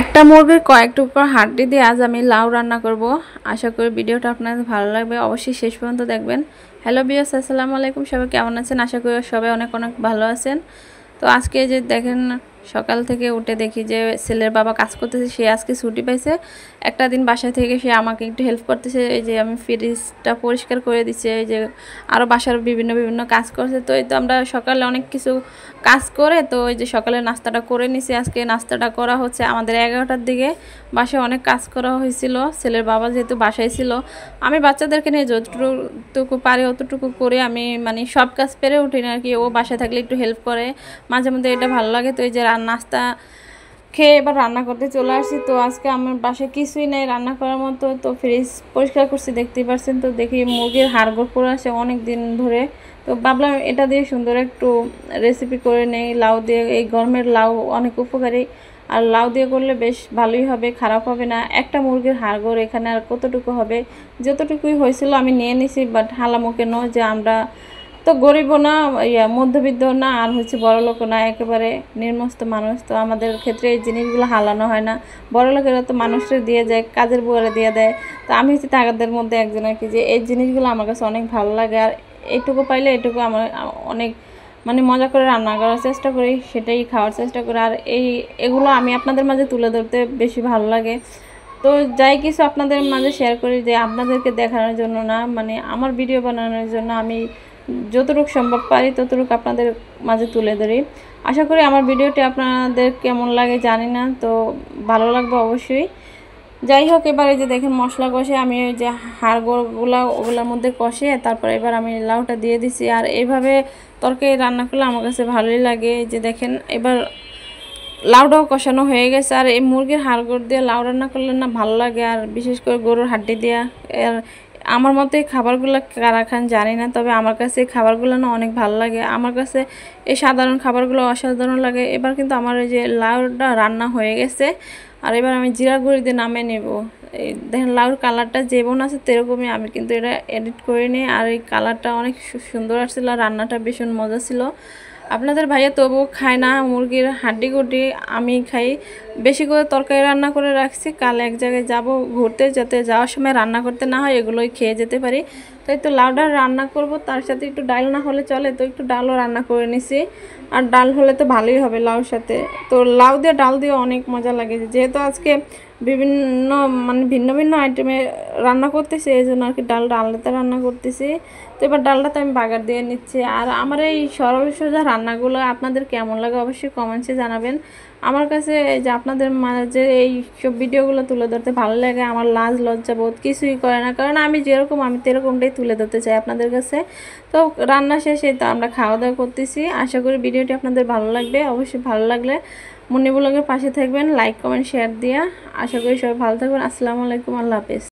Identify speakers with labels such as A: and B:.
A: একটা মুরগির কয়েক টুকরো হাড্ডি দিয়ে আজ আমি লাউ রান্না করব। আশা করি ভিডিওটা আপনাদের ভালো লাগবে, অবশ্যই শেষ পর্যন্ত দেখবেন। হ্যালো ভিউয়ার্স, আসসালামু আলাইকুম। সবাই কেমন আছেন? আশা করি সবাই অনেক অনেক ভালো আছেন। তো আজকে যে দেখেন সকাল থেকে উঠে দেখি যে ছেলের বাবা কাজ করতেছে, সে আজকে ছুটি পাইছে। একটা দিন বাসায় থেকে সে আমাকে একটু হেল্প করতেছে, এই যে আমি ফ্রিজটা পরিষ্কার করে দিচ্ছে, এই যে আরও বাসার বিভিন্ন কাজ করছে। তো এই তো আমরা সকালে অনেক কিছু কাজ করে তো এই যে সকালে নাস্তাটা করে নিছি। আজকে নাস্তাটা করা হচ্ছে আমাদের 11টার দিকে। বাসায় অনেক কাজ করা হয়েছিল, ছেলের বাবা যেহেতু বাসায় ছিল। আমি বাচ্চাদেরকে নিয়ে যতটুকু পারি অতটুকু করে আমি মানে সব কাজ পেরে উঠি না আর কি। ও বাসায় থাকলে একটু হেল্প করে মাঝে মধ্যে, এটা ভালো লাগে। তো এই যে নাস্তা খেয়ে এবার রান্না করতে চলে আসি। তো আজকে আমার বাসায় কিছুই নেই রান্না করার মতো, তো ফ্রিজ পরিষ্কার করছি দেখতেই পাচ্ছেন। তো দেখি মুরগির হাড়গোড় পড়ে আসে অনেক দিন ধরে, তো ভাবলাম এটা দিয়ে সুন্দর একটু রেসিপি করে নেই। লাউ দিয়ে, এই গরমের লাউ অনেক উপকারী, আর লাউ দিয়ে করলে বেশ ভালোই হবে, খারাপ হবে না। একটা মুরগির হাড়গোড় এখানে আর কতটুকু হবে, যতটুকুই হয়েছিল আমি নিয়ে নিছি। বাট হালামুখে নয় যে আমরা তো গরিবও না, মধ্যবিত্ত না, আর হচ্ছে বড়লোকও না, একেবারে নিম্নস্থ মানুষ। তো আমাদের ক্ষেত্রে এই জিনিসগুলো হালানো হয় না। বড়লোকেরা তো মানুষের দিয়ে যায়, কাজের বুয়ারে দিয়ে দেয়। তো আমি হচ্ছে তাদের মধ্যে একজন আর কি, যে এই জিনিসগুলো আমার কাছে অনেক ভালো লাগে। আর এইটুকু পাইলে এটুকু আমার অনেক মানে মজা করে রান্না করার চেষ্টা করি, সেটাই খাওয়ার চেষ্টা করি। আর এগুলো আমি আপনাদের মাঝে তুলে ধরতে বেশি ভালো লাগে। তো যাই কিছু আপনাদের মাঝে শেয়ার করি, যে আপনাদেরকে দেখানোর জন্য না, মানে আমার ভিডিও বানানোর জন্য আমি যতটুকু সম্ভব পারি ততটুকু আপনাদের মাঝে তুলে ধরি। আশা করি আমার ভিডিওটি আপনাদের কেমন লাগে জানি না, তো ভালো লাগবে অবশ্যই। যাই হোক, এবার এই যে দেখেন মশলা কষে আমি ওই যে হাড়গোড়গুলো ওগুলোর মধ্যে কষে তারপর এবার আমি লাউটা দিয়ে দিছি। আর এইভাবে তরকারি রান্না করলে আমার কাছে ভালোই লাগে। এই যে দেখেন এবার লাউটাও কষানো হয়ে গেছে। আর এই মুরগির হাড়গোড় দিয়ে লাউ রান্না করলে না ভালো লাগে, আর বিশেষ করে গরুর হাড্ডি দেওয়া। আর আমার মতে এই খাবারগুলো কারা খান জানি না, তবে আমার কাছে এই খাবারগুলো না অনেক ভালো লাগে। আমার কাছে এই সাধারণ খাবারগুলো অসাধারণ লাগে। এবার কিন্তু আমার এই যে লাউটা রান্না হয়ে গেছে, আর এবার আমি জিরা গুঁড়ি দিয়ে নামিয়ে নেব। এই দেখেন লাউর কালারটা যেমন আছে সেরকমই আমি কিন্তু এটা এডিট করে নিই। আর এই কালারটা অনেক সুন্দর আসছিল, রান্নাটা ভীষণ মজা ছিল। আপনাদের ভাইয়া তবুও খায় না মুরগির হাড্ডি গুড্ডি, আমি খাই। বেশি করে তরকারি রান্না করে রাখছি, কাল এক জায়গায় যাব ঘুরতে, যাতে যাওয়ার সময় রান্না করতে না হয়, এগুলোই খেয়ে যেতে পারি। তাই তো লাউডার রান্না করব, তার সাথে একটু ডাল না হলে চলে, তো একটু ডালও রান্না করে নিছি। আর ডাল হলে তো ভালোই হবে লাউর সাথে। তো লাউ দিয়ে ডাল দিয়ে অনেক মজা লাগে, যেহেতু আজকে বিভিন্ন মানে ভিন্ন ভিন্ন আইটেমে রান্না করতেছি, এই জন্য আর কি ডালটা আলাদা রান্না করতেছি। তো এবার ডালটাতে আমি বাগার দিয়ে নিচ্ছি। আর আমার এই সরল সোজা রান্নাগুলো আপনাদের কেমন লাগে অবশ্যই কমেন্টসে জানাবেন। আমার কাছে এই যে আপনাদের মাঝে এই সব ভিডিওগুলো তুলে ধরতে ভালো লাগে, আমার লাজ লজ্জা বোধ কিছুই করে না, কারণ আমি যেরকম আমি তেরকমটাই তুলে ধরতে চাই আপনাদের কাছে। তো রান্না শেষে তো আমরা খাওয়া দাওয়া করতেছি। আশা করি ভিডিওটি আপনাদের ভালো লাগবে, অবশ্যই ভালো লাগলে মুন্নি ব্লগের পাশে থাকবেন, লাইক কমেন্ট শেয়ার দিয়া। আশা করি সবাই ভালো থাকবেন। আসসালামু আলাইকুম, আল্লাহ হাফেজ।